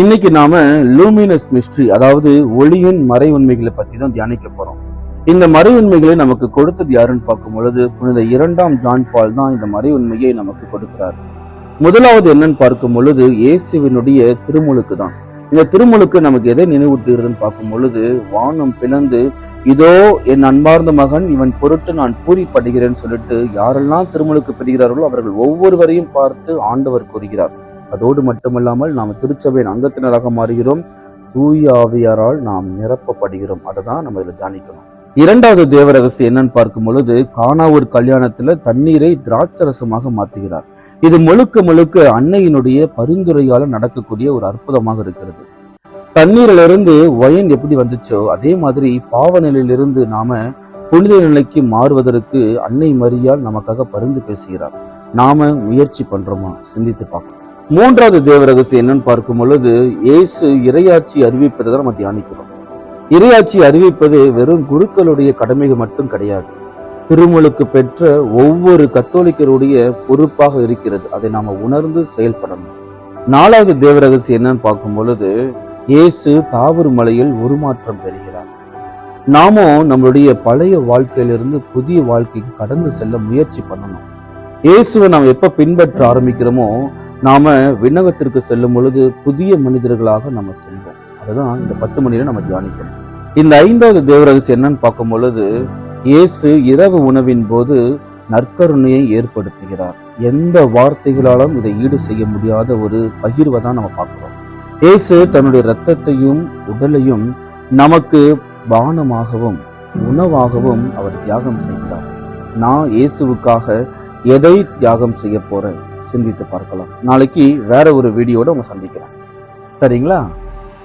இன்னைக்கு நாம luminous mystery, அதாவது ஒளியின் மறை உண்மைகளை பத்தி தான் தியானிக்க போறோம். இந்த மறை உண்மைகளை நமக்கு கொடுத்தது யாருன்னு பார்க்கும் பொழுது புனித 2ஆம் ஜான் பால் தான் இந்த மறை உண்மையை நமக்கு கொடுக்கிறார். முதலாவது என்னன்னு பார்க்கும் பொழுது இயேசுவினுடைய திருமுழுக்கு தான். இந்த திருமுழுக்கு நமக்கு எதை நினைவூட்டுகிறதுன்னு பார்க்கும் பொழுது, வானம் பிளந்து இதோ என் அன்பார்ந்த மகன், இவன் பொருட்டு நான் பூரிப்படுகிறேன்னு சொல்லிட்டு யாரெல்லாம் திருமுழுக்கு பெறுகிறார்களோ அவர்கள் ஒவ்வொருவரையும் பார்த்து ஆண்டவர் கூறுகிறார். அதோடு மட்டுமல்லாமல் நாம் திருச்சபையின் அங்கத்தினராக மாறுகிறோம், தூய ஆவியாரால் நாம் நிரப்பப்படுகிறோம். அதை தான் நம்ம இதில் தியானிக்கணும். இரண்டாவது தேவ ரகசியம் என்னன்னு பார்க்கும் பொழுது, கானா ஒரு கல்யாணத்துல தண்ணீரை திராட்சரசமாக மாற்றுகிறார். இது முழுக்க அன்னையினுடைய பரிந்துரையால நடக்கக்கூடிய ஒரு அற்புதமாக இருக்கிறது. தண்ணீரிலிருந்து ஒயின் எப்படி வந்துச்சோ அதே மாதிரி பாவ நிலையிலிருந்து நாம புனித நிலைக்கு மாறுவதற்கு அன்னை மரியாள் நமக்காக பரிந்து பேசுகிறார். நாம முயற்சி பண்றோமா? சிந்தித்து பார்க்கணும். மூன்றாவது தேவ ரகசியம் என்னன்னு பார்க்கும் பொழுது, இயேசு இறையாட்சி அறிவிப்பதை தான் நம்ம தியானிக்கிறோம். இறையாட்சி அறிவிப்பது வெறும் குருக்களுடைய கடமைகள் மட்டும் கிடையாது, திருமுழுக்கு பெற்ற ஒவ்வொரு கத்தோலிக்கருடைய பொறுப்பாக இருக்கிறது. அதை நாம உணர்ந்து செயல்படணும். நாலாவது தேவ ரகசியம் என்னன்னு பார்க்கும் பொழுது, இயேசு தாவூர் மலையில் உருமாற்றம் பெறுகிறார். நாமும் நம்மளுடைய பழைய வாழ்க்கையிலிருந்து புதிய வாழ்க்கைக்கு கடந்து செல்ல முயற்சி பண்ணணும். இயேசுவை நாம் எப்ப பின்பற்ற ஆரம்பிக்கிறோமோ நாம விண்ணகத்திற்கு செல்லும் பொழுது புதிய மனிதர்களாக நம்ம செல்வோம். அதுதான் இந்த 10 மணியில நம்ம தியானிக்கணும். இந்த ஐந்தாவது தேவ ரகசியம் என்னன்னு பார்க்கும் பொழுது, இயேசு இரவு உணவின் போது நற்கருணையை ஏற்படுத்துகிறார். எந்த வார்த்தைகளாலும் இதை ஈடு செய்ய முடியாத ஒரு பகிர்வை தான் நம்ம பார்க்கிறோம். இயேசு தன்னுடைய இரத்தத்தையும் உடலையும் நமக்கு பானமாகவும் உணவாகவும் அவர் தியாகம் செய்கிறார். நான் இயேசுவுக்காக எதை தியாகம் செய்ய போறேன்? சிந்தித்து பார்க்கலாம். நாளைக்கு வேற ஒரு வீடியோட உங்க சந்திக்கிறேன். சரிங்களா?